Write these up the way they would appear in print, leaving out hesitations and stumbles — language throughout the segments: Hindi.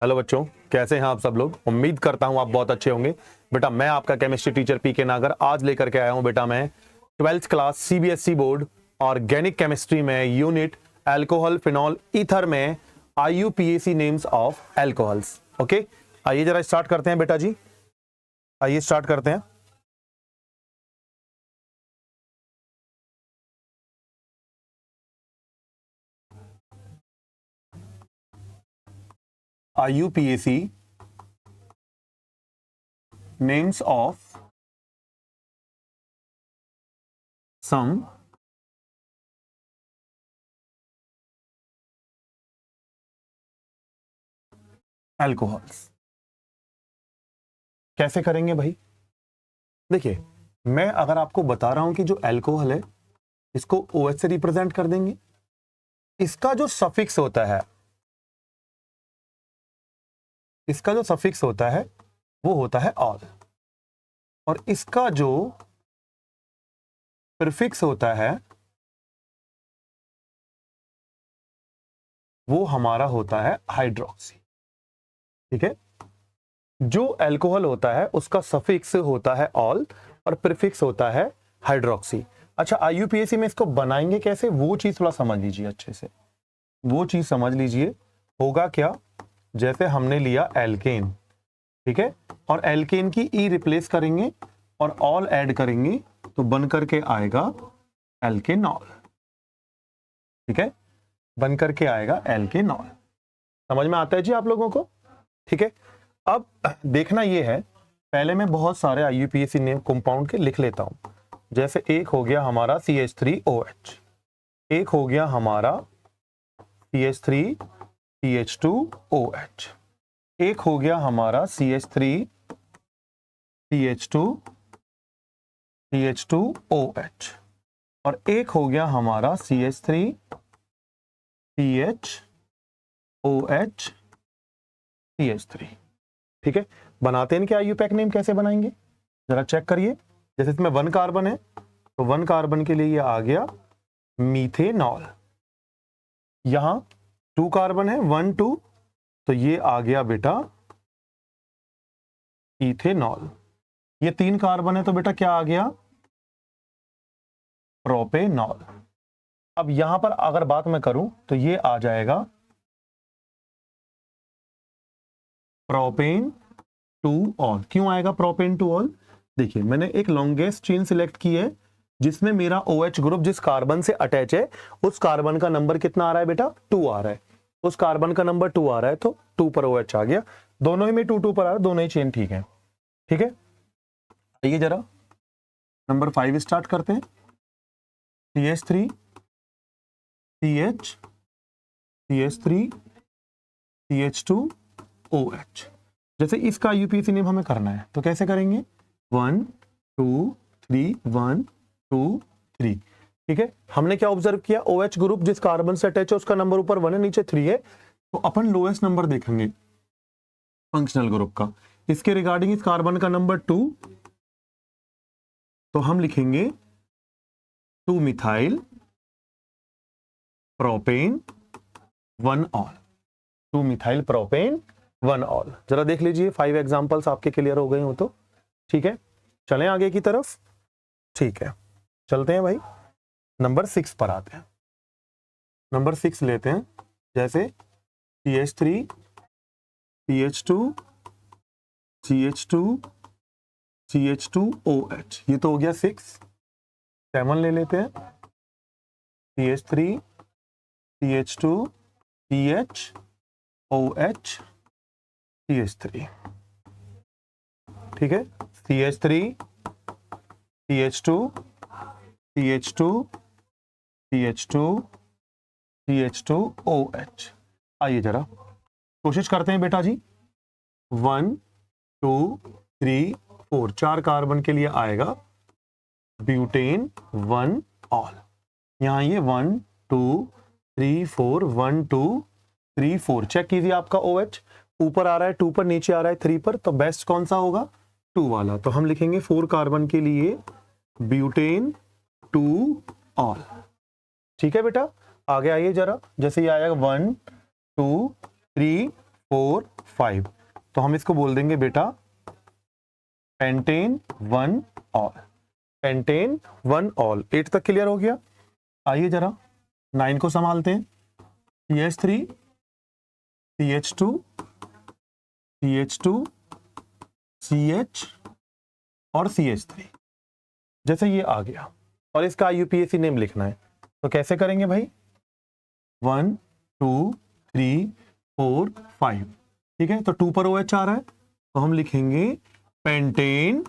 हेलो बच्चों, कैसे हैं आप सब लोग। उम्मीद करता हूं आप बहुत अच्छे होंगे। बेटा मैं आपका केमिस्ट्री टीचर पीके नागर आज लेकर के आया हूं बेटा मैं 12th class CBSE board organic chemistry में यूनिट अल्कोहल फिनॉल ईथर में IUPAC names of alcohols. Okay, आइए जरा स्टार्ट करते हैं बेटा जी, आइए स्टार्ट करते हैं। IUPAC names of some alcohols। कैसे करेंगे भाई? देखिए, मैं अगर आपको बता रहा हूं कि जो अल्कोहल है इसको OH से रिप्रेजेंट कर देंगे। इसका जो सफिक्स होता है, इसका जो सफिक्स होता है वो होता है ऑल, और इसका जो प्रीफिक्स होता है वो हमारा होता है हाइड्रोक्सी। ठीक है, जो अल्कोहल होता है उसका सफिक्स होता है ऑल और प्रीफिक्स होता है हाइड्रोक्सी। अच्छा, IUPAC में इसको बनाएंगे कैसे, वो चीज थोड़ा समझ लीजिए अच्छे से, वो चीज समझ लीजिए। होगा क्या, जैसे हमने लिया एल्केन, ठीक है, और एल्केन की ई रिप्लेस करेंगे और ऑल ऐड करेंगे तो बन करके आएगा एल्केनॉल। ठीक है, बन करके आएगा एल्केनॉल। समझ में आता है जी आप लोगों को? ठीक है, अब देखना ये है, पहले मैं बहुत सारे IUPAC नेम कंपाउंड के लिख लेता हूं। जैसे एक हो गया हमारा CH3OH, एक हो गया हमारा CH3CH2OH, एक हो गया हमारा CH3CH2CH2OH, और एक हो गया हमारा CH3CHOH ठीक है, बनाते हैं क्या IUPAC नेम, कैसे बनाएंगे जरा चेक करिए। जैसे इसमें 1 कार्बन है तो 1 कार्बन के लिए ये आ गया मीथेनॉल। यहां 2 कार्बन है 1 2, तो ये आ गया बेटा इथेनॉल। ये 3 कार्बन है तो बेटा क्या आ गया, प्रोपेनॉल। अब यहां पर अगर बात मैं करूं तो ये आ जाएगा प्रोपेन टू ऑल। क्यों आएगा प्रोपेन टू ऑल? देखिए, मैंने एक लॉन्गेस्ट चेन सिलेक्ट की है जिसमें मेरा OH ग्रुप जिस कार्बन से अटैच है उस कार्बन का नंबर कितना आ रहा है बेटा, 2 आ रहा है। उस कार्बन का नंबर 2 आ रहा है तो 2 पर OH आ गया। दोनों ही में 2 2 पर आ रहा है, दोनों ही चेन ठीक है। ठीक है, आइए जरा नंबर 5 स्टार्ट करते हैं। CH3 CH CH3 CH2 OH। जैसे इसका IUPAC नेम हमें करना है तो कैसे करेंगे, 1 2 3 1 2 3। ठीक है, हमने क्या ऑब्जर्व किया, OH ग्रुप जिस कार्बन से अटैच है उसका नंबर ऊपर 1 है नीचे 3 है, तो अपन लोएस्ट नंबर देखेंगे फंक्शनल ग्रुप का। इसके रिगार्डिंग इस कार्बन का नंबर 2, तो हम लिखेंगे 2 methyl propane 1 all, 2 methyl propane 1 all. जरा देख लीजिए 5 एग्जांपल्स आपके क्लियर हो गए हो तो। ठीक है, चलें आगे की तरफ। ठीक है, चलते हैं भाई, नंबर 6 पर आते हैं। नंबर 6 लेते हैं, जैसे CH3 CH2 CH2 CH2OH, ये तो हो गया 6। 7 ले लेते हैं, CH3 CH2 CHOH CH3। ठीक है, CH3 CH2 CH2 CH2 CH2OH। आइए जरा कोशिश करते हैं बेटा जी। 1 2 3 4, 4 कार्बन के लिए आएगा ब्यूटेन 1 ऑल। यहां ये 1 2 3 4 1 2 3 4 चेक कीजिए, आपका OH ऊपर आ रहा है 2 पर, नीचे आ रहा है 3 पर, तो बेस्ट कौन सा होगा, 2 वाला। तो हम लिखेंगे 4 कार्बन के लिए ब्यूटेन 2 ऑल। ठीक है बेटा, आगे आइए जरा, जैसे ये आएगा 1 2 3 4 5, तो हम इसको बोल देंगे बेटा पेंटेन 1 ऑल, पेंटेन 1 ऑल। 8 तक क्लियर हो गया। आइए जरा 9 को संभालते हैं। CH3 CH2 CH2 CH और CH3, जैसे ये आ गया और इसका IUPAC नेम लिखना है, तो कैसे करेंगे भाई? 1 2 3 4 5, ठीक है। तो 2 पर OH आ रहा है, तो हम लिखेंगे pentane,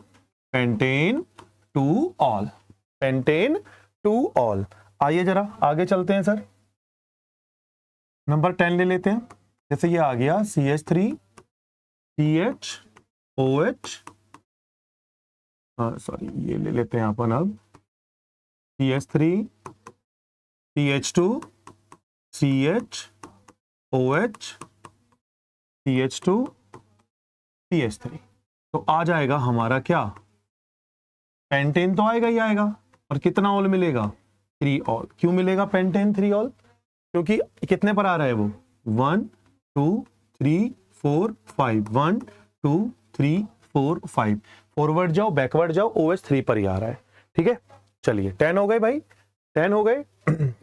pentane 2 all, pentane 2 all. आइए जरा आगे चलते हैं सर, नंबर 10 ले लेते हैं। जैसे ये आ गया CH3 CH OH, सॉरी ये ले लेते हैं अपन अब CH3 CH2 CH OH CH2 CH3, तो आ जाएगा हमारा क्या? पेंटेन तो आएगा ही आएगा, और कितना ऑल मिलेगा? 3 ऑल। क्यों मिलेगा पेंटेन 3 ऑल? क्योंकि कितने पर आ रहा है वो? 1 2 3 4 5, 1 2 3 4 5। फॉरवर्ड जाओ बैकवर्ड जाओ, OH 3 पर ही आ रहा है, ठीक है। चलिए 10 हो गए भाई, 10 हो गए।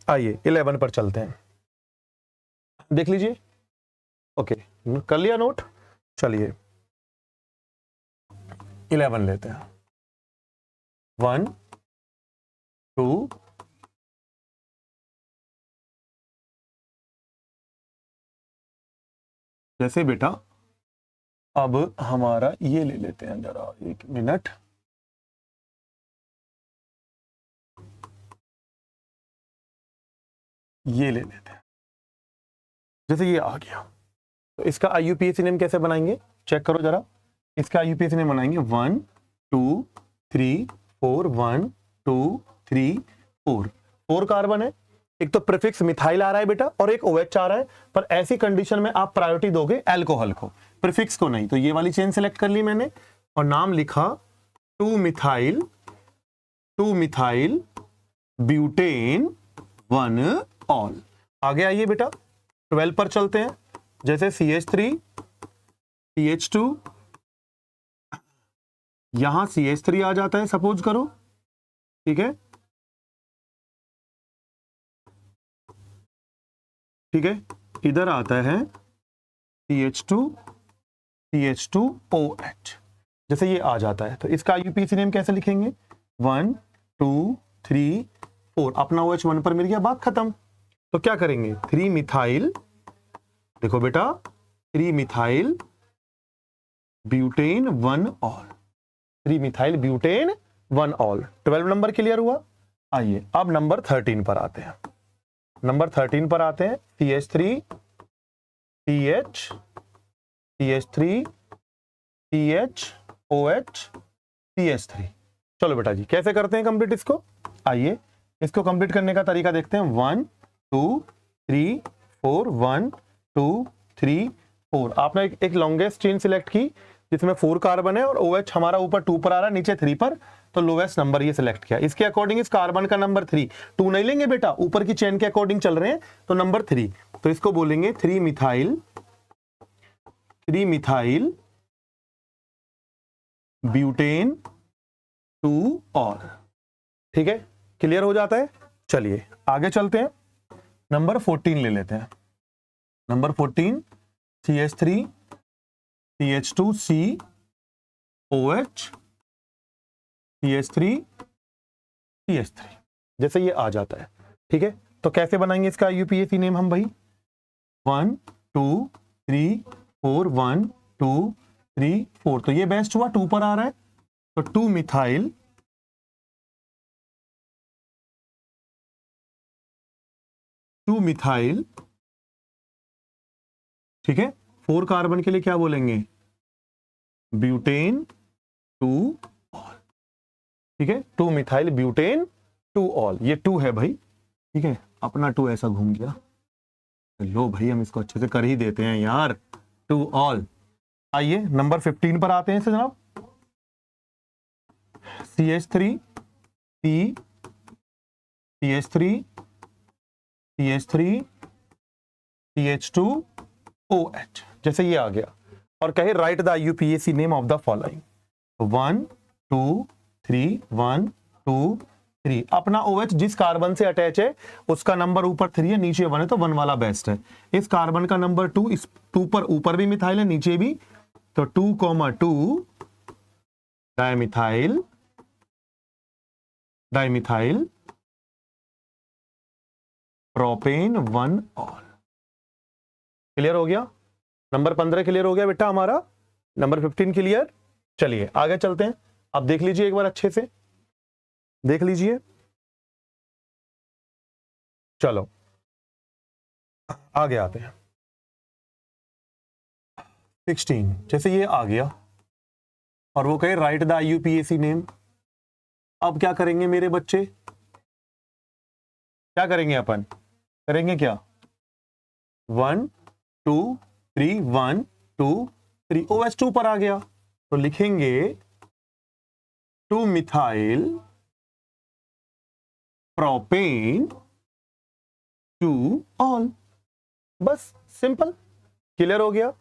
आइए 11 पर चलते हैं, देख लीजिए। ओके, कर लिया नोट? चलिए 11 लेते हैं। 1 2 जैसे बेटा अब हमारा ये ले लेते हैं, जरा 1 मिनट। ये ले लेते हैं, जैसे ये आ गया, तो इसका IUPAC नेम कैसे बनाएंगे? चेक करो जरा। इसका IUPAC नेम बनाएंगे 1 2 3 4, 1 2 3 4। 4 कार्बन है, एक तो प्रीफिक्स मिथाइल आ रहा है बेटा और एक OH आ रहा है, पर ऐसी कंडीशन में आप प्रायोरिटी दोगे अल्कोहल को, प्रीफिक्स को नहीं। तो ये वाली चेन सेलेक्ट कर ली मैंने और नाम लिखा 2 मिथाइल ब्यूटेन 1 ऑल। आगे आइए बेटा 12 पर चलते हैं। जैसे CH3 CH2, यहां CH3 आ जाता है सपोज करो, ठीक है, ठीक है। इधर आता है CH2 CH2OH, जैसे ये आ जाता है, तो इसका IUPAC नेम कैसे लिखेंगे? 1 2 3 4, अपना OH 1 पर मिल गया, बात खत्म। तो क्या करेंगे? 3 मिथाइल, देखो बेटा 3 methyl butane 1 all, 3 methyl butane 1 all. 12 number clear हुआ। आइए अब नंबर 13 पर आते हैं। नंबर 13 पर आते हैं। CH3 CH CH3 CH OH CH3। चलो बेटा जी कैसे करते हैं कंप्लीट इसको? आइए इसको कंप्लीट करने का तरीका देखते हैं। 1 2 3 4, 1 2 3 4। आपने एक लॉन्गेस्ट चेन सिलेक्ट की जिसमें 4 कार्बन है और OH हमारा ऊपर 2 पर आ रहा है, नीचे 3 पर, तो लोवेस्ट नंबर ये सिलेक्ट किया। इसके अकॉर्डिंग इस कार्बन का नंबर 3, 2 नहीं लेंगे बेटा, ऊपर की चेन के अकॉर्डिंग चल रहे हैं, तो नंबर 3। तो इसको बोलेंगे 3 मिथाइल ब्यूटेन 2 ऑल। ठीक है, क्लियर हो जाता है। चलिए आगे चलते हैं, नंबर 14 ले लेते हैं। Number 14 CH3 CH2C OH CH3 CH3, जैसे ये आ जाता है। ठीक है, तो कैसे बनाएंगे इसका IUPAC नेम हम भाई? 1 2 3 4, 1 2 3 4। तो ये बेस्ट हुआ, 2 पर आ रहा है, तो 2 मिथाइल ठीक है। 4 कार्बन के लिए क्या बोलेंगे? Butane 2 all. ठीक है, 2 मिथाइल ब्यूटेन 2 ऑल। ये 2 है भाई, ठीक है, अपना 2 ऐसा घूम गया। लो भाई हम इसको अच्छे से कर ही देते हैं यार, 2 ऑल। आइए नंबर 15 पर आते हैं जनाब। CH3 C CH3 CH3 CH2 OH, जैसे ये आ गया। और कहे right the IUPAC name of the following. 1 2 3 1 2 3। अपना OH जिस कार्बन से अटैच है उसका नंबर ऊपर 3 है, नीचे 1 है, तो 1 वाला बेस्ट है। इस कार्बन का नंबर 2, इस 2 पर ऊपर भी मिथाइल है नीचे भी, तो 2,2 डायमिथाइल प्रोपेन 1 ऑल। क्लियर हो गया? नंबर 15 क्लियर हो गया बेटा हमारा। Number 15 clear. चलिए आगे चलते हैं। अब देख लीजिए एक बार अच्छे से देख लीजिए। चलो आगे आते हैं। 16 जैसे ये आ गया और वो कहे राइट द IUPAC नेम। अब क्या करेंगे मेरे बच्चे? क्या करेंगे अपन? करेंगे क्या? 1 2 3 1 2 3। OH2 पर आ गया तो लिखेंगे 2 मिथाइल प्रोपेन 2 ऑल। बस सिंपल। क्लियर हो गया?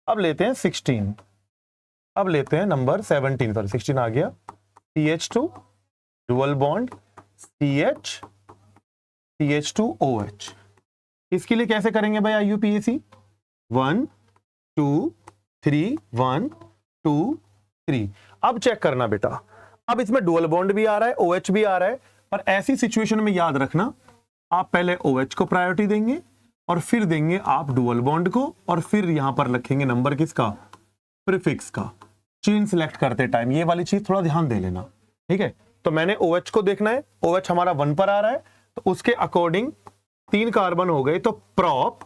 अब लेते हैं 16। अब लेते हैं नंबर 17, सॉरी 16 आ गया। CH2 dual bond CH2OH। इसके लिए कैसे करेंगे भाई IUPAC? 1 2 3 1 2 3। अब चेक करना बेटा, अब इसमें डुअल बॉन्ड भी आ रहा है, OH भी आ रहा है, पर ऐसी सिचुएशन में याद रखना आप पहले OH को प्रायोरिटी देंगे और फिर देंगे आप डुअल बॉन्ड को, और फिर यहां पर रखेंगे नंबर किसका? प्रीफिक्स का। चेन सिलेक्ट करते टाइम ये वाली चीज थोड़ा ध्यान दे लेना, ठीक है? तो मैंने OH को देखना है, OH हमारा 1 पर आ रहा है, तो उसके अकॉर्डिंग 3 कार्बन हो गए, तो प्रोप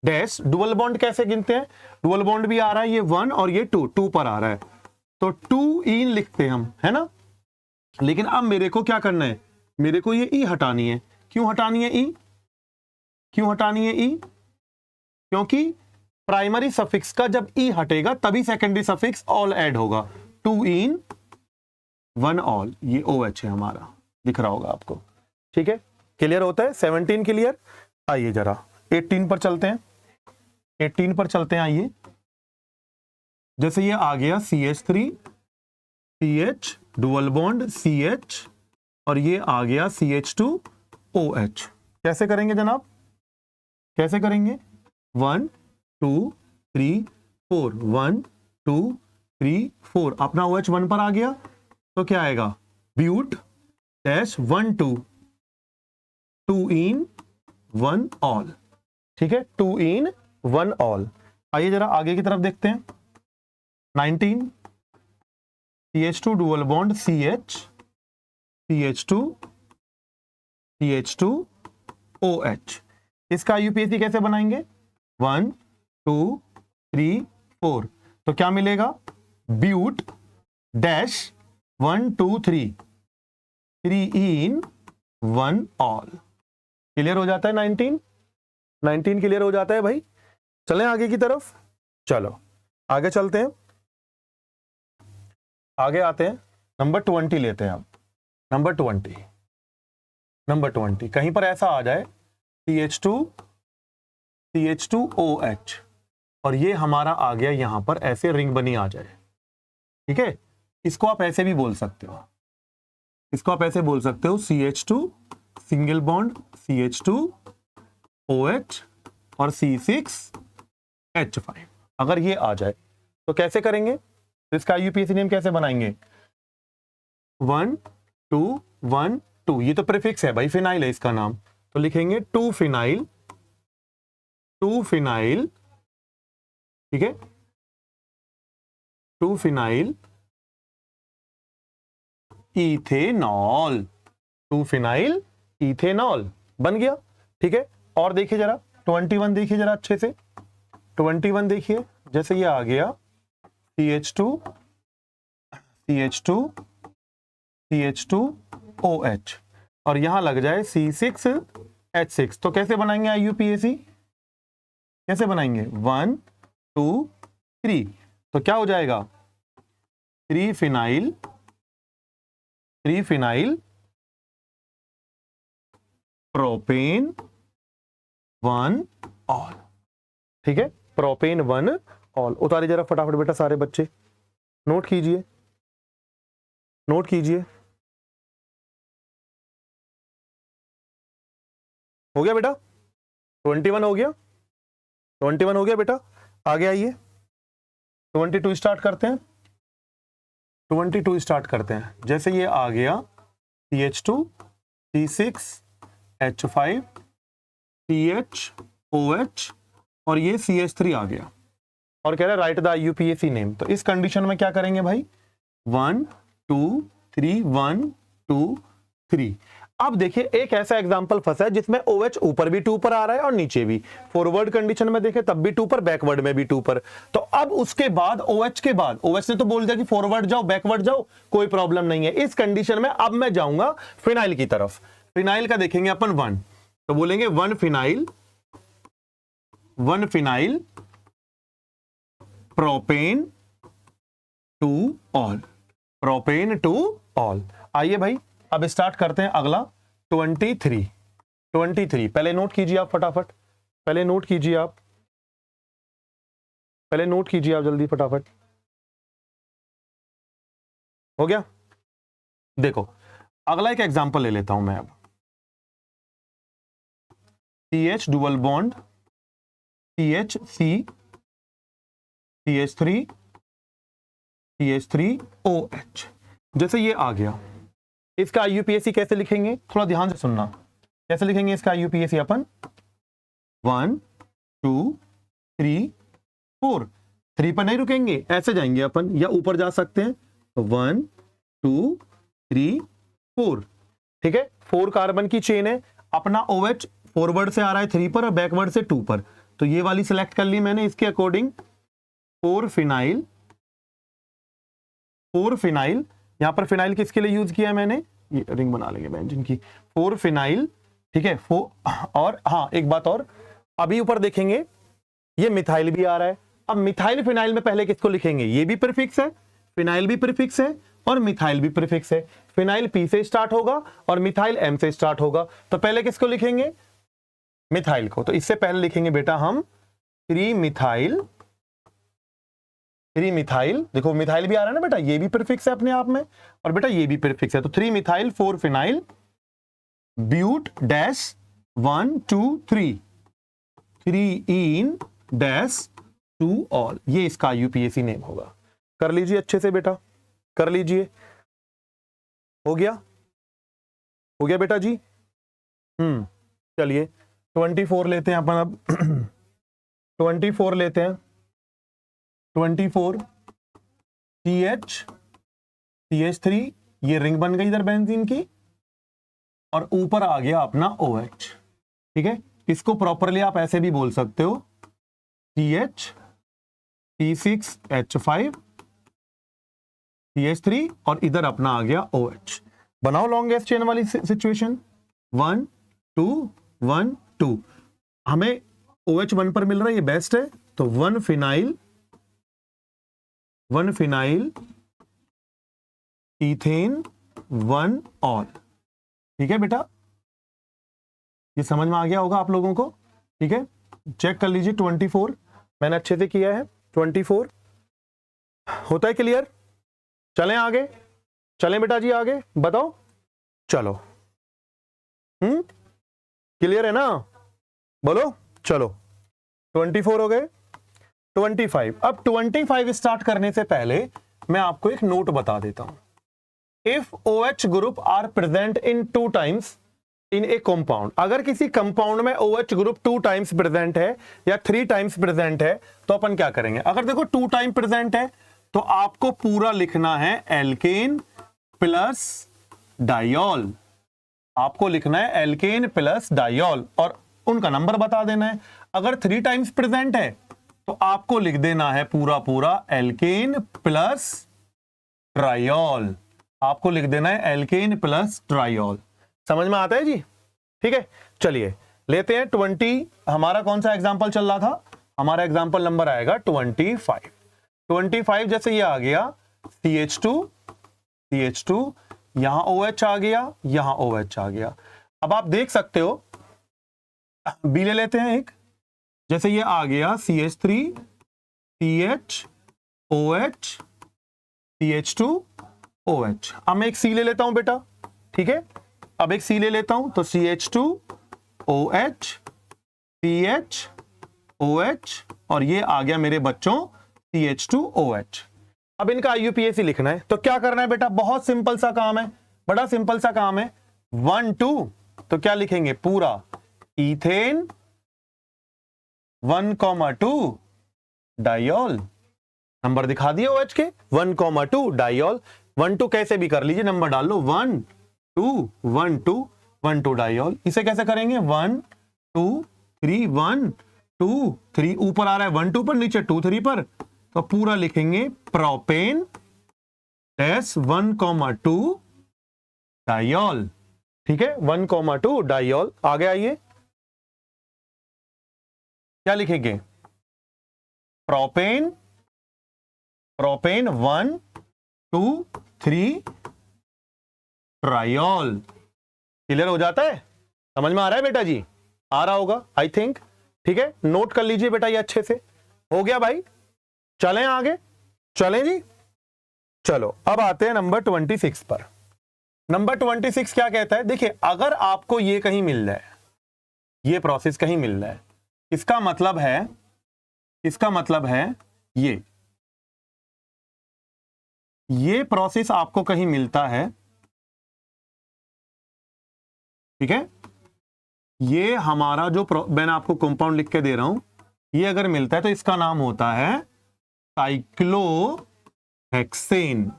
डैश। डुअल बॉन्ड कैसे गिनते हैं? डुअल बॉन्ड भी आ रहा है, ये 1 और ये 2 पर आ रहा है, तो 2 इन लिखते हैं हम, है ना? लेकिन अब मेरे को क्या करना है? मेरे को ये ई हटानी है। क्यों हटानी है ई? क्यों हटानी है ई? क्योंकि प्राइमरी सफिक्स का जब ई हटेगा तभी सेकेंडरी सफिक्स ऑल ऐड होगा। 2 इन 1 ऑल, ये OH है हमारा, दिख रहा होगा आपको, ठीक है? क्लियर होता है? 17 क्लियर। आइए जरा 18 पर चलते हैं। 18 पर चलते हैं, आइए। जैसे ये आ गया CH3 CH dual bond CH, और ये आ गया CH2OH। कैसे करेंगे जनाब? कैसे करेंगे? 1 2 3 4 1 2 3 4। अपना OH 1 पर आ गया तो क्या आएगा? ब्यूट डैश 1 2 2 इन 1 ऑल, ठीक है? 2 इन 1 ऑल। आइए जरा आगे की तरफ देखते हैं। 19 CH2 dual bond CH CH2 CH2OH। इसका IUPAC कैसे बनाएंगे? 1 2 3 4। तो क्या मिलेगा? But dash 1 2 3 3 ene 1 ol. Clear हो जाता है? 19 क्लियर हो जाता है भाई। चलें आगे की तरफ। चलो आगे चलते हैं, आगे आते हैं। नंबर 20 लेते हैं अब। नंबर 20 कहीं पर ऐसा आ जाए CH2OH, और ये हमारा आ गया यहां पर ऐसे रिंग बनी आ जाए, ठीक है? इसको आप ऐसे भी बोल सकते हो, इसको आप ऐसे बोल सकते हो CH2 सिंगल बॉन्ड CH2OH और C6H5। अगर ये आ जाए तो कैसे करेंगे? तो इसका IUPAC नेम कैसे बनाएंगे? 1 2 1 2। ये तो प्रीफिक्स है भाई, फिनाइल है इसका नाम, तो लिखेंगे 2 फिनाइल, ठीक है? 2 फिनाइल इथेनॉल, 2 फिनाइल इथेनॉल बन गया, ठीक है? और देखिए जरा 21 देखिए जरा अच्छे से। 21 देखिए, जैसे ये आ गया CH2OH, और यहां लग जाए C6H6, तो कैसे बनाएंगे IUPAC? कैसे बनाएंगे? 1 2 3। तो क्या हो जाएगा? 3 फिनाइल प्रोपेन 1 ऑल, ठीक है? Propane 1 all. उतारिए जरा फटाफट बेटा सारे बच्चे, नोट कीजिए, नोट कीजिए। हो गया बेटा, 21 हो गया, 21 हो गया बेटा। आगे आइए, 22 स्टार्ट करते हैं, 22 स्टार्ट करते हैं। जैसे ये आ गया CH2 C6 H5 CH OH और ये CH3 आ गया और कह रहा है राइट द IUPAC नेम। तो इस कंडीशन में क्या करेंगे भाई, 1 2 3 1 2 3। अब देखिए एक ऐसा एग्जांपल फंसा है जिसमें OH ऊपर भी 2 पर आ रहा है और नीचे भी, फॉरवर्ड कंडीशन में देखें तब भी 2 पर, बैकवर्ड में भी 2 पर। तो अब उसके बाद OH के बाद, OH ने तो बोल दिया कि फॉरवर्ड जाओ बैकवर्ड जाओ, कोई प्रॉब्लम नहीं है। इस कंडीशन में अब मैं जाऊंगा फिनाइल की तरफ। फिनाइल का देखेंगे अपन 1, तो बोलेंगे 1 phenyl, 1 phenyl propane two all, propane two all. आइए भाई अब स्टार्ट करते हैं अगला 23। पहले नोट कीजिए आप फटाफट, पहले नोट कीजिए आप, पहले नोट कीजिए आप जल्दी फटाफट। हो गया? देखो अगला एक एग्जांपल ले लेता हूं मैं अब। CH dual bond CH CH3 CH3OH। जैसे ये आ गया, इसका IUPAC कैसे लिखेंगे, थोड़ा ध्यान से सुनना। कैसे लिखेंगे इसका IUPAC अपन, 1 2 3 4। 3 पर नहीं रुकेंगे, ऐसे जाएंगे अपन, या ऊपर जा सकते हैं, 1 2 3 4। ठीक है, 4 कार्बन की चेन है, अपना OH फॉरवर्ड से आ रहा है 3 पर और बैकवर्ड से 2 पर, तो ये वाली सिलेक्ट कर ली मैंने। इसके अकॉर्डिंग 4 फिनाइल, 4 फिनाइल, यहां पर फिनाइल किसके लिए यूज किया है मैंने, ये रिंग बना लेंगे बेंजीन की, 4 फिनाइल। ठीक है, और हाँ एक बात और, अभी ऊपर देखेंगे ये मिथाइल भी आ रहा है। अब मिथाइल फिनाइल में पहले किसको लिखेंगे, ये भी प्रीफिक्स है, फिनाइल भी प्रीफिक्स है और मिथाइल भी प्रीफिक्स है। फिनाइल P से स्टार्ट होगा और मिथाइल M से स्टार्ट होगा, तो पहले किसको लिखेंगे, मिथाइल को। तो इससे पहले लिखेंगे बेटा हम 3 मिथाइल, 3 मिथाइल। देखो मिथाइल भी आ रहा है ना बेटा, ये भी प्रीफिक्स है अपने आप में, और बेटा ये भी प्रीफिक्स है, तो 3 methyl 4 phenyl but dash 1 2 3 ene dash two ol. ये इसका IUPAC नेम होगा। कर लीजिए अच्छे से बेटा, कर लीजिए। हो गया, हो गया बेटा जी। चलिए 24 लेते हैं अपन अब। 24 लेते हैं, 24 CH3, ये रिंग बन गई इधर बेंजीन की, और ऊपर आ गया अपना OH। ठीक है, इसको प्रॉपरली आप ऐसे भी बोल सकते हो, CH C6 H5 CH3 और इधर अपना आ गया OH। बनाओ लॉन्गेस्ट चेन वाली सिचुएशन, 1 2 1 2। हमें OH 1 पर मिल रहा है, ये बेस्ट है, तो 1 फिनाइल, 1 फिनाइल इथेन 1 ऑल। ठीक है बेटा, ये समझ में आ गया होगा आप लोगों को। ठीक है, चेक कर लीजिए 24 मैंने अच्छे से किया है। 24 होता है क्लियर? चलें आगे, चलें बेटा जी आगे, बताओ। चलो क्लियर है ना, बोलो। चलो 24 हो गए, 25। अब 25 स्टार्ट करने से पहले मैं आपको एक नोट बता देता हूं। If OH group are present in 2 times in a compound, अगर किसी कंपाउंड में OH ग्रुप 2 टाइम्स प्रेजेंट है या 3 टाइम्स प्रेजेंट है, तो अपन क्या करेंगे। अगर देखो 2 टाइम प्रेजेंट है तो आपको पूरा लिखना है एल्केन प्लस डाइऑल, आपको लिखना है एल्केन प्लस डाइऑल और उनका नंबर बता देना है। अगर 3 टाइम्स प्रेजेंट है तो आपको लिख देना है पूरा पूरा एल्केन प्लस ट्राइऑल, आपको लिख देना है एल्केन प्लस ट्राइऑल। समझ में आता है जी? ठीक है, चलिए लेते हैं 20। हमारा कौन सा एग्जांपल चल रहा था, हमारा एग्जांपल नंबर आएगा 25। 25 जैसे ये आ गया CH2 यहां OH आ गया, यहां OH आ गया। अब आप देख सकते हो, बी ले लेते हैं एक, जैसे ये आ गया CH3 CHOH CH2OH। अब मैं एक C ले लेता हूं बेटा, ठीक है, अब एक C ले लेता हूं तो CH2OH CHOH और ये आ गया मेरे बच्चों CH2OH। अब इनका IUPAC लिखना है तो क्या करना है बेटा, बहुत सिंपल सा काम है, बड़ा सिंपल सा काम है। 1 2 तो क्या लिखेंगे, पूरा इथेन 1,2 डाइऑल, नंबर दिखा दिए OH के 1,2 डाइऑल। 1 2 कैसे भी कर लीजिए, नंबर डाल लो 1 2 1 2 1 2 डाइऑल। इसे कैसे करेंगे 1 2 3 1 2 3, ऊपर आ रहा है 1 2 पर, नीचे 2 3 पर, तो पूरा लिखेंगे प्रोपेन डैश 1,2 डाइऑल, ठीक है 1,2 डाइऑल। आगे आइए, क्या लिखेंगे, प्रोपेन 1 2 3 ट्राइऑल। क्लियर हो जाता है, समझ में आ रहा है बेटा जी, आ रहा होगा आई थिंक, ठीक है, नोट कर लीजिए बेटा ये अच्छे से। हो गया भाई, चलें आगे, चलें जी, चलो अब आते हैं नंबर 26 पर। नंबर 26 क्या कहता है, देखिए अगर आपको ये कहीं मिल जाए, ये प्रोसेस कहीं मिल जाए, इसका मतलब है ये प्रोसेस आपको कहीं मिलता है, ठीक है, ये हमारा जो मैंने आपको कंपाउंड लिख के दे रहा हूं, ये अगर मिलता है तो इसका नाम होता है साइक्लोहेक्सेन।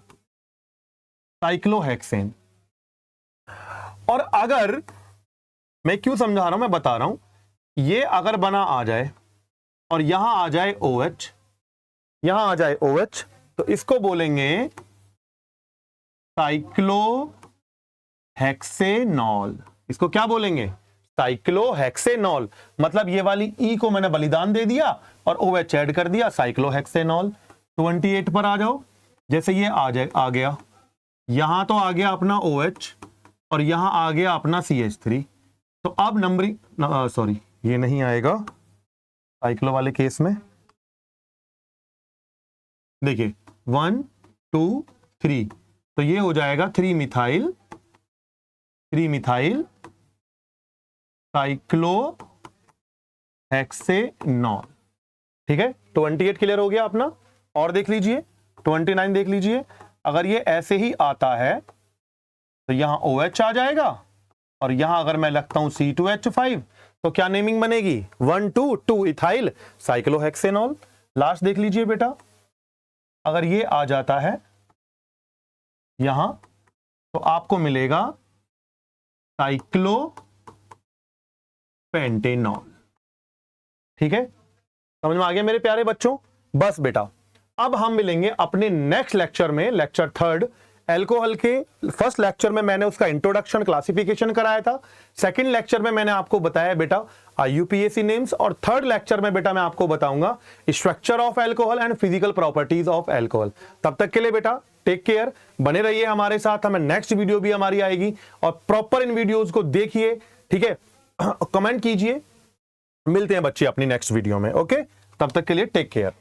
और अगर मैं क्यों समझा रहा हूं, मैं बता रहा हूं, ये अगर बना आ जाए और यहां आ जाए OH, यहां आ जाए OH, तो इसको बोलेंगे साइक्लोहेक्सेनॉल। इसको क्या बोलेंगे, साइक्लोहेक्सेनॉल। मतलब ये वाली E को मैंने बलिदान दे दिया और OH ऐड कर दिया, साइक्लोहेक्सेनॉल। 28 पर आ जाओ, जैसे ये आ गया, यहां तो आ गया अपना OH और यहां आ गया अपना CH3। तो अब नंबरिंग, सॉरी ये नहीं आएगा साइक्लो वाले केस में, देखिए 1 2 3, तो ये हो जाएगा 3 मिथाइल साइक्लोहेक्सेनॉल, ठीक है। 28 क्लियर हो गया अपना। और देख लीजिए 29 देख लीजिए, अगर ये ऐसे ही आता है तो यहां OH आ जाएगा और यहां अगर मैं लगता हूं C2H5 तो क्या नेमिंग बनेगी, 1 2 2 इथाइल साइक्लोहेक्सेनॉल। लास्ट देख लीजिए बेटा, अगर ये आ जाता है यहां तो आपको मिलेगा साइक्लोपेंटेनॉल, ठीक है, समझ में आ गया मेरे प्यारे बच्चों। बस बेटा अब हम मिलेंगे अपने नेक्स्ट लेक्चर में, लेक्चर 3 एल्कोहल के। फर्स्ट लेक्चर में मैंने उसका इंट्रोडक्शन क्लासिफिकेशन कराया था, सेकंड लेक्चर में मैंने आपको बताया बेटा IUPAC नेम्स, और थर्ड लेक्चर में बेटा मैं आपको बताऊंगा structure of alcohol and physical properties of alcohol. तब तक के लिए बेटा टेक केयर, बने रहिए हमारे साथ, हमें नेक्स्ट वीडियो भी हमारी आएगी और प्रॉपर इन वीडियोज को देखिए, ठीक है, कमेंट कीजिए। मिलते हैं बच्चे अपनी नेक्स्ट वीडियो में, ओके, तब तक के लिए टेक केयर।